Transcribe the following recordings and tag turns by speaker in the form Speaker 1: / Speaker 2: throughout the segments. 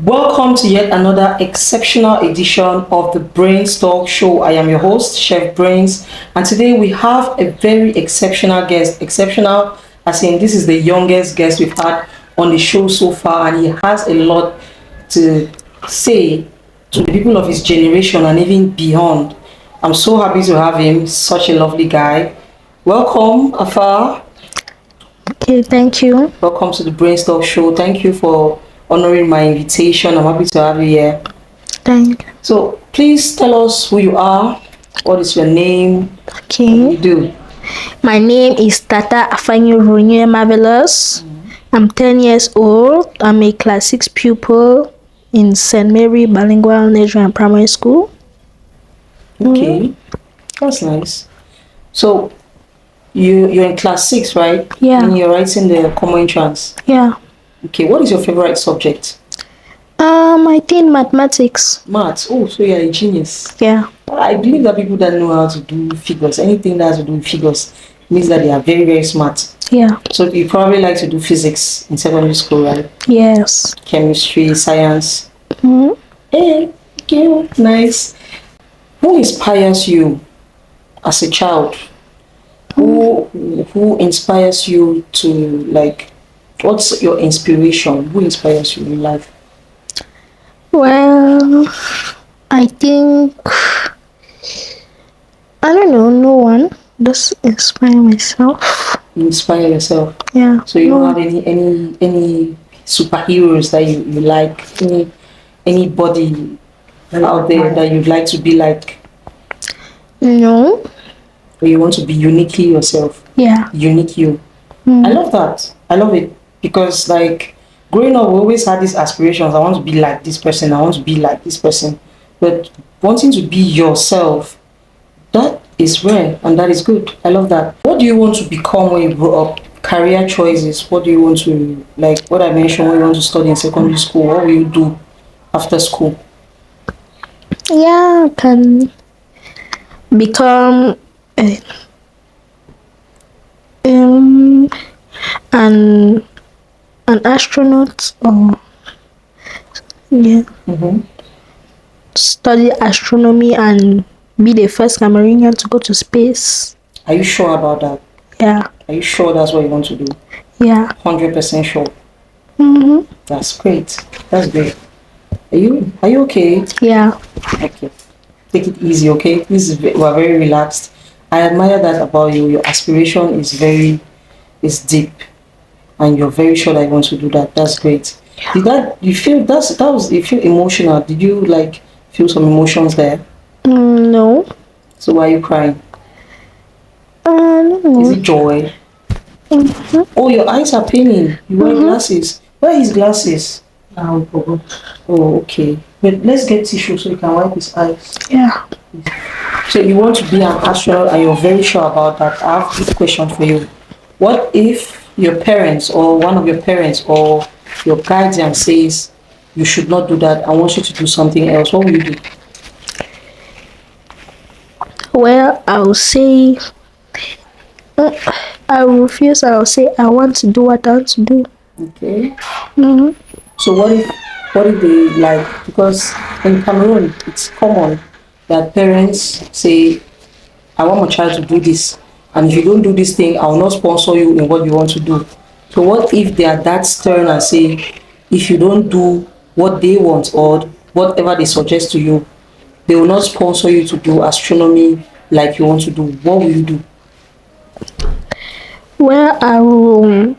Speaker 1: Welcome to yet another exceptional edition of the Brainze Talk Show. I am your host, Chef Brainze, and today we have a very exceptional guest. Exceptional, as in this is the youngest guest we've had on the show so far, and he has a lot to say to the people of his generation and even beyond. I'm so happy to have him, such a lovely guy. Welcome, Afa.
Speaker 2: Okay, thank you.
Speaker 1: Welcome to the Brainze Talk Show. Thank you for honoring my invitation. I'm happy to have you here.
Speaker 2: Thank you.
Speaker 1: So please tell us who you are. What is your name?
Speaker 2: Okay.
Speaker 1: What do you do?
Speaker 2: My name is Tata Afanyu Marvelous. I'm 10 years old. I'm a class 6 pupil in St. Mary Bilingual Nigerian Primary School.
Speaker 1: Okay, that's nice. So you're in class 6, right?
Speaker 2: Yeah.
Speaker 1: And you're writing the common entrance.
Speaker 2: Yeah.
Speaker 1: Okay, what is your favorite subject?
Speaker 2: I think mathematics.
Speaker 1: Maths. Oh, so you're a genius.
Speaker 2: Yeah.
Speaker 1: I believe that people that know how to do figures, anything that has to do with figures, means that they are very, very smart.
Speaker 2: Yeah.
Speaker 1: So you probably like to do physics in secondary school, right?
Speaker 2: Yes.
Speaker 1: Chemistry, science.
Speaker 2: Mm-hmm.
Speaker 1: Hey, okay, nice. Who inspires you as a child? Who inspires you to, like, what's your inspiration? Who inspires you in life?
Speaker 2: Well, I think I don't know. No one. Just inspire myself.
Speaker 1: You inspire yourself.
Speaker 2: Yeah.
Speaker 1: So you don't have any superheroes that you like? Anybody out there that you'd like to be like?
Speaker 2: No.
Speaker 1: Or you want to be uniquely yourself?
Speaker 2: Yeah.
Speaker 1: Unique you. I love that. I love it because, like, growing up, we always had these aspirations. I want to be like this person. I want to be like this person. But wanting to be yourself, that is rare and that is good. I love that. What do you want to become when you grow up? Career choices. What do you want to, like what I mentioned, when you want to study in secondary school? What will you do after school?
Speaker 2: Yeah, I can become an astronaut or study astronomy and be the first Cameroonian to go to space.
Speaker 1: Are you sure about that?
Speaker 2: Yeah.
Speaker 1: Are you sure that's what you want to do?
Speaker 2: Yeah.
Speaker 1: 100% sure.
Speaker 2: That's
Speaker 1: great. That's great. Are you okay?
Speaker 2: Yeah.
Speaker 1: Okay. Take it easy, okay? We are very relaxed. I admire that about you. Your aspiration is deep, and you're very sure that you want to do that. That's great.
Speaker 2: Yeah.
Speaker 1: You feel emotional? Did you like feel some emotions there?
Speaker 2: No.
Speaker 1: So why are you crying?
Speaker 2: No.
Speaker 1: Is it joy? Oh, your eyes are paining. You wear glasses. Where are his glasses? Oh, okay. But let's get tissue so you can wipe his eyes.
Speaker 2: Yeah.
Speaker 1: So you want to be an astronaut and you're very sure about that. I have this question for you. What if your parents or one of your parents or your guardian says you should not do that, I want you to do something else? What will you do?
Speaker 2: Well, I will say I will refuse. I will say I want to do what I want to do.
Speaker 1: Okay. So what if they, like, because in Cameroon it's common that parents say, I want my child to do this, and if you don't do this thing, I will not sponsor you in what you want to do. So what if they are that stern and say, if you don't do what they want or whatever they suggest to you, they will not sponsor you to do astronomy like you want to do? What will you do?
Speaker 2: Well, I will.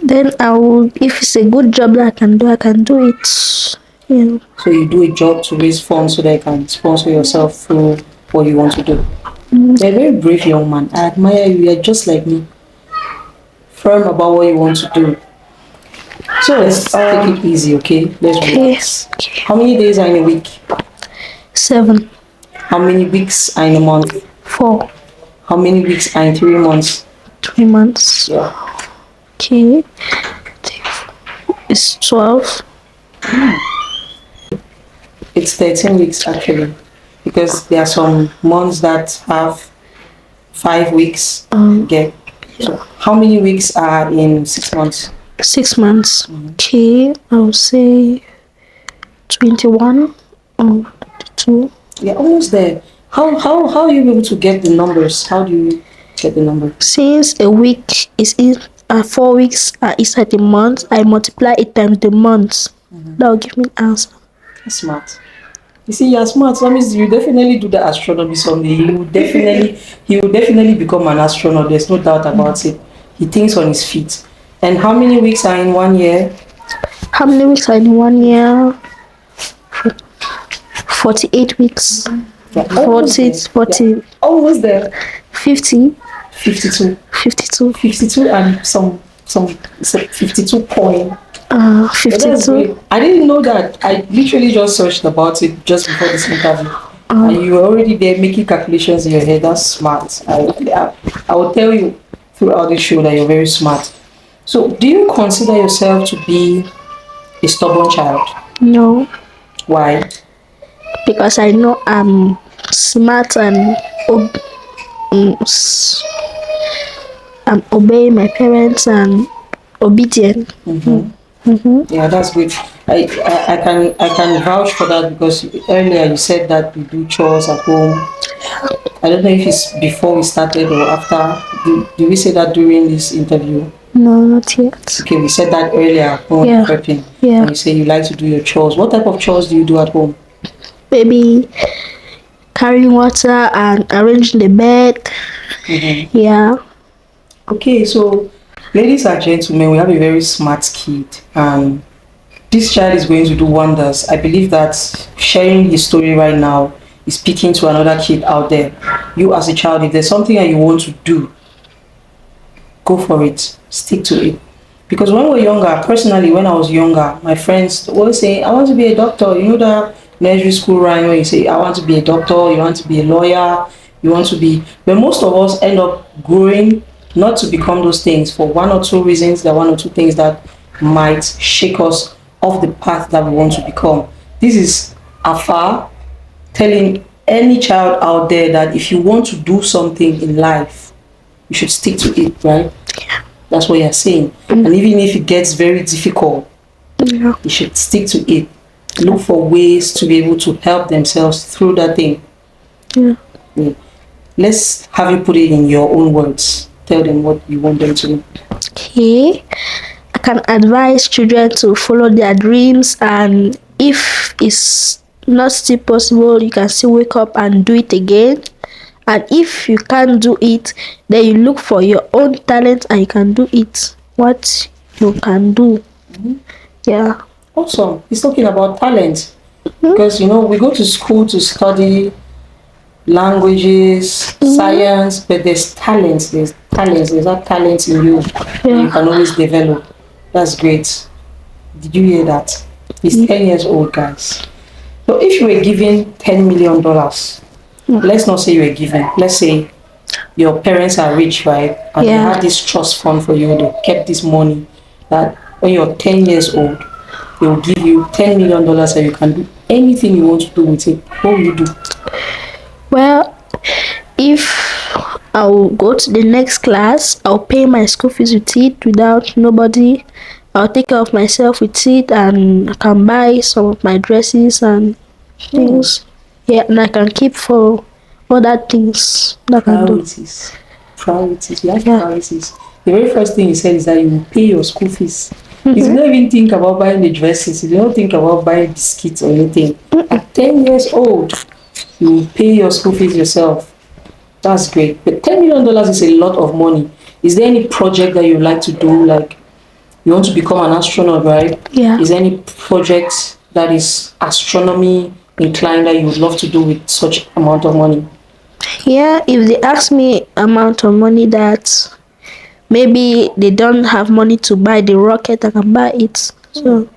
Speaker 2: Then I will. If it's a good job that I can do it. Yeah.
Speaker 1: So you do a job to raise funds so that you can sponsor yourself through what you want to do. You're a very brave young man. I admire you. You're just like me. Firm about what you want to do. So let's take it easy, okay? Let's relax.
Speaker 2: Okay.
Speaker 1: How many days are in a week?
Speaker 2: 7.
Speaker 1: How many weeks are in a month?
Speaker 2: 4.
Speaker 1: How many weeks are in 3 months?
Speaker 2: 3 months.
Speaker 1: Yeah.
Speaker 2: Okay. It's 12.
Speaker 1: It's 13 weeks actually, because there are some months that have 5 weeks. So how many weeks are in 6 months?
Speaker 2: 6 months. Okay, I would say 21 or 22.
Speaker 1: Yeah, almost there. How are you able to get the numbers? How do you get the numbers?
Speaker 2: Since a week is in 4 weeks are inside the month, I multiply it times the months. That will give me an answer.
Speaker 1: That's smart. You see, you're smart. That means you definitely do the astronomy someday. He will definitely become an astronaut. There's no doubt about it. He thinks on his feet. And how many weeks are in 1 year?
Speaker 2: How many weeks are in 1 year? 48 weeks.
Speaker 1: Yeah,
Speaker 2: 40,
Speaker 1: almost there.
Speaker 2: 50,
Speaker 1: 52.
Speaker 2: 52.
Speaker 1: 52 and some 52 coin.
Speaker 2: Uh,
Speaker 1: But that's
Speaker 2: 52.
Speaker 1: great. I didn't know that. I literally just searched about it just before this interview. And you were already there making calculations in your head. That's smart. I will tell you throughout the show that you're very smart. So, do you consider yourself to be a stubborn child?
Speaker 2: No,
Speaker 1: Why?
Speaker 2: because I know I'm smart and I'm obeying my parents and obedient.
Speaker 1: Yeah, that's good. I can vouch for that because earlier you said that you do chores at home. I don't know if it's before we started or after. Did we say that during this interview?
Speaker 2: No, not yet.
Speaker 1: Okay, we said that earlier when we were prepping.
Speaker 2: Yeah.
Speaker 1: And you say you like to do your chores. What type of chores do you do at home?
Speaker 2: Maybe carrying water and arranging the bed. Yeah.
Speaker 1: Okay, so ladies and gentlemen, we have a very smart kid, and this child is going to do wonders. I believe that sharing his story right now is speaking to another kid out there. You as a child, if there's something that you want to do, go for it. Stick to it. Because when we're younger, personally, when I was younger, my friends always say, I want to be a doctor. You know that nursery school rhyme where you say, I want to be a doctor, you want to be a lawyer, you want to be... But most of us end up growing not to become those things for one or two reasons, that one or two things that might shake us off the path that we want to become. This is Afa telling any child out there that if you want to do something in life, you should stick to it, right? That's what you're saying. And even if it gets very difficult, you should stick to it. Look for ways to be able to help themselves through that thing. Yeah. Let's have you put it in your own words. Tell them what you want them to know.
Speaker 2: Okay. I can advise children to follow their dreams, and if it's not still possible, you can still wake up and do it again. And if you can't do it, then you look for your own talent and you can do it. What you can do. Yeah.
Speaker 1: Awesome. He's talking about talent. Because, you know, we go to school to study languages, science, but there's talent. There's that talent in you that you can always develop. That's great. Did you hear that? He's 10 years old, guys. So if you were given $10 million, let's not say you were given, let's say your parents are rich, right? And they had this trust fund for you. They kept this money that when you're 10 years old, they will give you $10 million and you can do anything you want to do with it. What will you do?
Speaker 2: Well, if I'll go to the next class, I'll pay my school fees with it without nobody. I'll take care of myself with it, and I can buy some of my dresses and things. Yeah, and I can keep for other things that I can do.
Speaker 1: Priorities. You have priorities. The very first thing you said is that you will pay your school fees. You don't even think about buying the dresses. You don't think about buying biscuits or anything. At 10 years old, you will pay your school fees yourself. That's great. But $10 million is a lot of money. Is there any project that you like to do? Like, you want to become an astronaut, right?
Speaker 2: Yeah.
Speaker 1: Is there any project that is astronomy inclined that you would love to do with such amount of money?
Speaker 2: Yeah, if they ask me amount of money that maybe they don't have money to buy the rocket, I can buy it. So,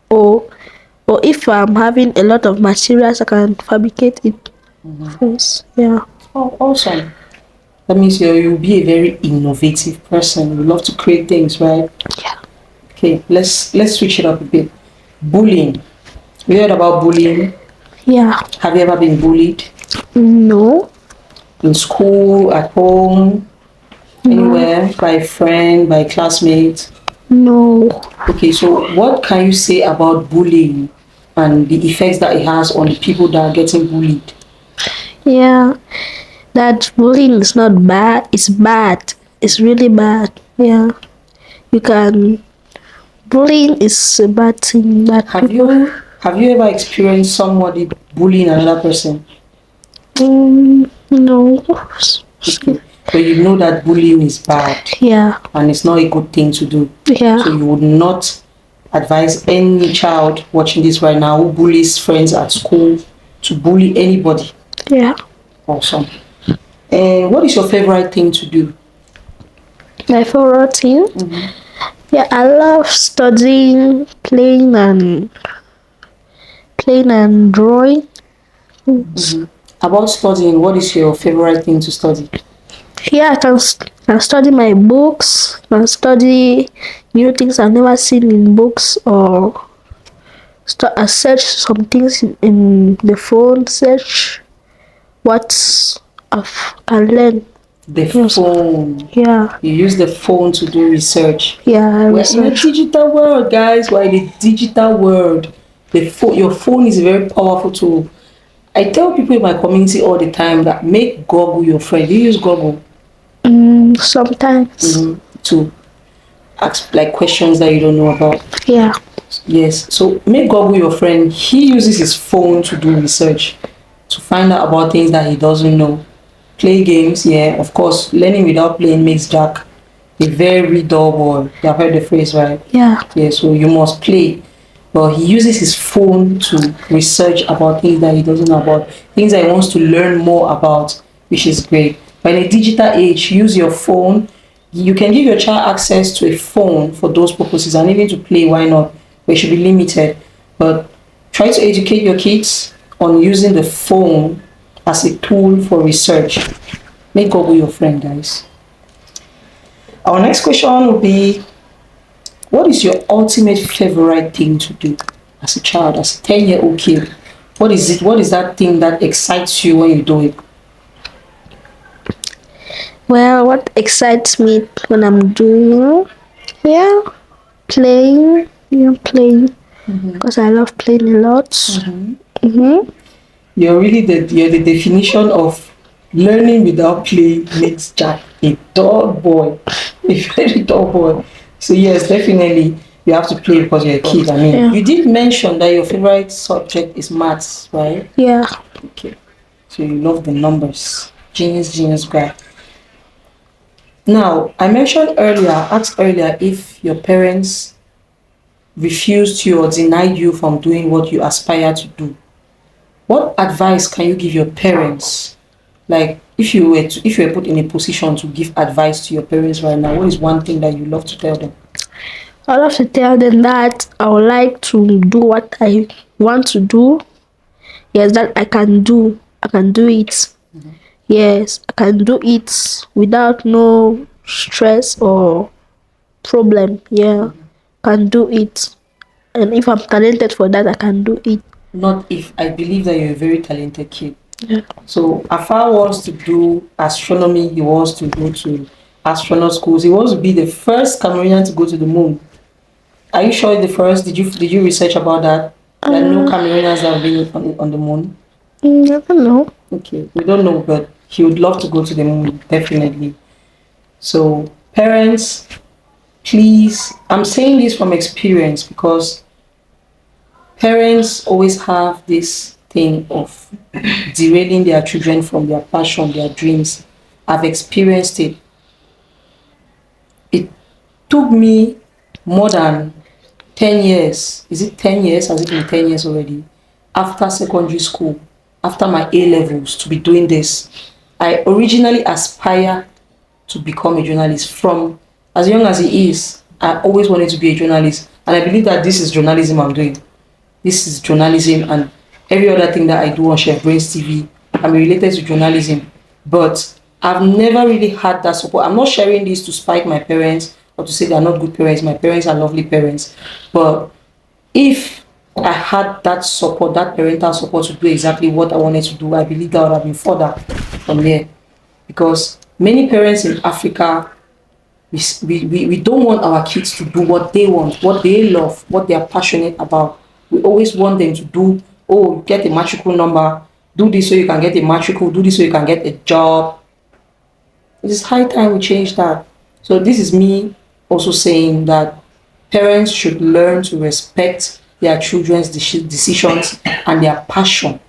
Speaker 2: or if I'm having a lot of materials, I can fabricate it first. Yeah.
Speaker 1: Oh, awesome. That means you'll be a very innovative person. You love to create things, right?
Speaker 2: Yeah.
Speaker 1: Okay, let's switch it up a bit. Bullying. You heard about bullying?
Speaker 2: Yeah.
Speaker 1: Have you ever been bullied?
Speaker 2: No.
Speaker 1: In school, at home? Anywhere? By a friend, by a classmate?
Speaker 2: No.
Speaker 1: Okay, so what can you say about bullying and the effects that it has on the people that are getting bullied?
Speaker 2: Yeah, that bullying is not bad. It's bad. It's really bad. Yeah, you can. Bullying is a bad thing that
Speaker 1: Have you ever experienced somebody bullying another person?
Speaker 2: No.
Speaker 1: Okay, but you know that bullying is bad.
Speaker 2: Yeah.
Speaker 1: And it's not a good thing to do.
Speaker 2: Yeah.
Speaker 1: So you would not advise any child watching this right now who bullies friends at school to bully anybody.
Speaker 2: Yeah.
Speaker 1: Awesome. And what is your favorite thing to do?
Speaker 2: My favorite thing? Yeah, I love studying, playing and drawing.
Speaker 1: About studying, what is your favorite thing to study?
Speaker 2: Yeah, I can study my books, can study new things I've never seen in books, or I search some things in the phone, search what I learned.
Speaker 1: The phone.
Speaker 2: Yeah.
Speaker 1: You use the phone to do research.
Speaker 2: Yeah,
Speaker 1: We're in a digital world, guys. We're in a digital world. Your phone is a very powerful tool. I tell people in my community all the time that make Google your friend. Do you use Google?
Speaker 2: Sometimes.
Speaker 1: To ask like questions that you don't know about.
Speaker 2: Yeah.
Speaker 1: Yes. So make Google your friend. He uses his phone to do research, to find out about things that he doesn't know. Play games, yeah. Of course, learning without playing makes Jack a very dull boy. You have heard the phrase, right?
Speaker 2: Yeah.
Speaker 1: Yeah. So you must play. But he uses his phone to research about things that he doesn't know about, things that he wants to learn more about, which is great. But in a digital age, use your phone. You can give your child access to a phone for those purposes, and even to play, why not? But it should be limited. But try to educate your kids on using the phone as a tool for research. Make Google your friend, guys. Our next question will be, what is your ultimate favorite thing to do as a child, as a 10-year-old kid? What is it? What is that thing that excites you when you do it?
Speaker 2: Well, what excites me when I'm doing, playing. Playing. Because I love playing a lot.
Speaker 1: You're the definition of learning without play makes Jack a dull boy, a very dull boy. So yes, definitely you have to play because you're a kid. I mean, you did mention that your favorite subject is maths, right?
Speaker 2: Yeah.
Speaker 1: Okay. So you love the numbers. Genius guy. Now, I asked earlier if your parents refused you or denied you from doing what you aspire to do. What advice can you give your parents? Like, if you were put in a position to give advice to your parents right now, what is one thing that you love to tell them?
Speaker 2: I love to tell them that I would like to do what I want to do. Yes, that I can do. I can do it. Yes, I can do it without no stress or problem. Yeah, can do it. And if I'm talented for that, I can do it.
Speaker 1: Not if. I believe that you're a very talented kid.
Speaker 2: Yeah.
Speaker 1: So Afa wants to do astronomy. He wants to go to astronaut schools. He wants to be the first Cameroonian to go to the moon. Are you sure the first? Did you research about that? That no Cameroonians have been on the moon?
Speaker 2: I don't know.
Speaker 1: Okay, we don't know, but he would love to go to the moon, definitely. So parents, please, I'm saying this from experience because parents always have this thing of derailing their children from their passion, their dreams. I've experienced it. It took me more than 10 years. Is it 10 years? Has it been 10 years already? After secondary school, after my A-levels, to be doing this. I originally aspire to become a journalist. From as young as he is, I always wanted to be a journalist. And I believe that this is journalism I'm doing. This is journalism, and every other thing that I do on Brainze TV, I'm related to journalism. But I've never really had that support. I'm not sharing this to spite my parents or to say they're not good parents. My parents are lovely parents. But if I had that support, that parental support to do exactly what I wanted to do, I believe that would have been further from there. Because many parents in Africa We don't want our kids to do what they want, what they love, what they are passionate about. We always want them to do, oh, get a matricle number, do this so you can get a matricle, do this so you can get a job. It is high time we change that. So this is me also saying that parents should learn to respect their children's decisions and their passion.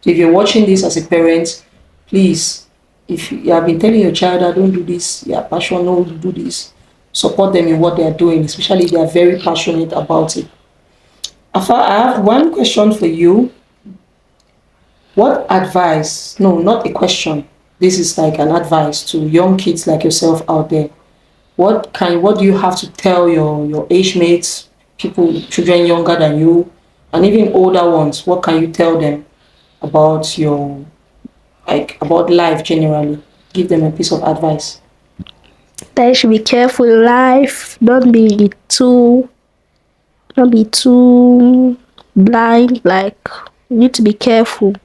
Speaker 1: So if you're watching this as a parent, please, if you have been telling your child that don't do this, your passion, no, do this, support them in what they are doing, especially if they are very passionate about it. Afa, I have one question for you. What advice, no, not a question, this is like an advice to young kids like yourself out there. What do you have to tell your age mates, people, children younger than you, and even older ones? What can you tell them about about life generally? Give them a piece of advice.
Speaker 2: They should be careful in life. Don't be too blind. Like, you need to be careful.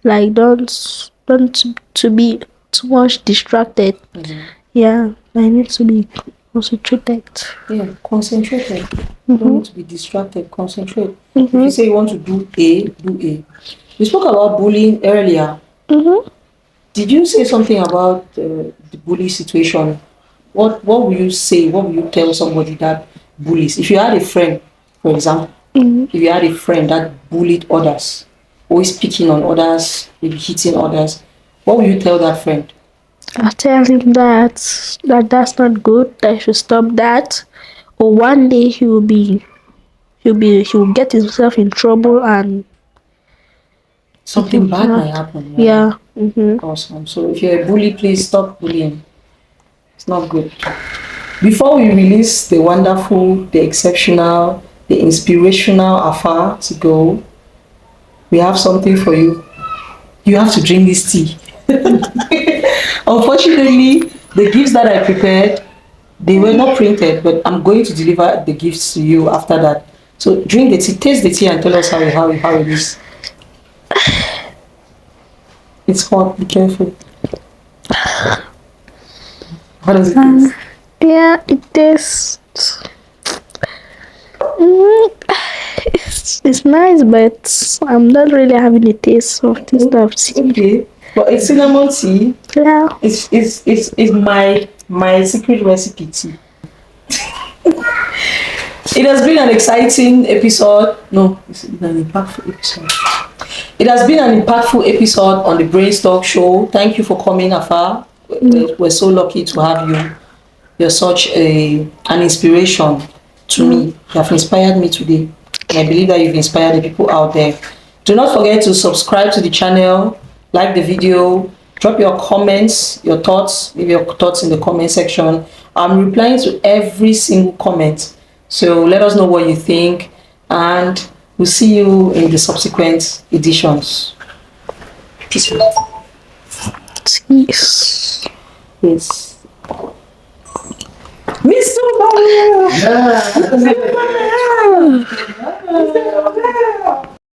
Speaker 2: Like, don't to be too much distracted. Yeah, I need to be concentrated.
Speaker 1: Yeah, concentrated. Don't need to be distracted. Concentrate. If you say you want to do A, do A. We spoke about bullying earlier. Did you say something about the bully situation? What will you say? What will you tell somebody that bullies? If you had a friend, for example, if you had a friend that bullied others, always picking on others, maybe hitting others, what will you tell that friend?
Speaker 2: I'll tell him that that's not good. That he should stop that. Or one day he will get himself in trouble and
Speaker 1: Something bad might happen. Right?
Speaker 2: yeah.
Speaker 1: Awesome. So if you're a bully, please stop bullying. It's not good. Before we release the wonderful, the exceptional, the inspirational Afa to go, we have something for you. You have to drink this tea. Unfortunately, the gifts that I prepared, they were not printed, but I'm going to deliver the gifts to you after that. So drink the tea, taste the tea, and tell us how it is. It's hot. Be careful. How does it taste?
Speaker 2: Yeah, it tastes. It's nice, but I'm not really having a taste of this stuff.
Speaker 1: Okay, but it's cinnamon tea.
Speaker 2: Yeah.
Speaker 1: It's my secret recipe tea. It has been an exciting episode. No, it's an impactful episode. It has been an impactful episode on the Brainze Talk Show. Thank you for coming, Afa. We're so lucky to have you. You're such an inspiration to me. You have inspired me today. And I believe that you've inspired the people out there. Do not forget to subscribe to the channel, like the video, drop your comments, your thoughts, leave your thoughts in the comment section. I'm replying to every single comment. So let us know what you think, and we'll see you in the subsequent editions. Peace out.
Speaker 2: Yes.
Speaker 1: Yes. Mr. Mario! Yeah. Mr. Mario!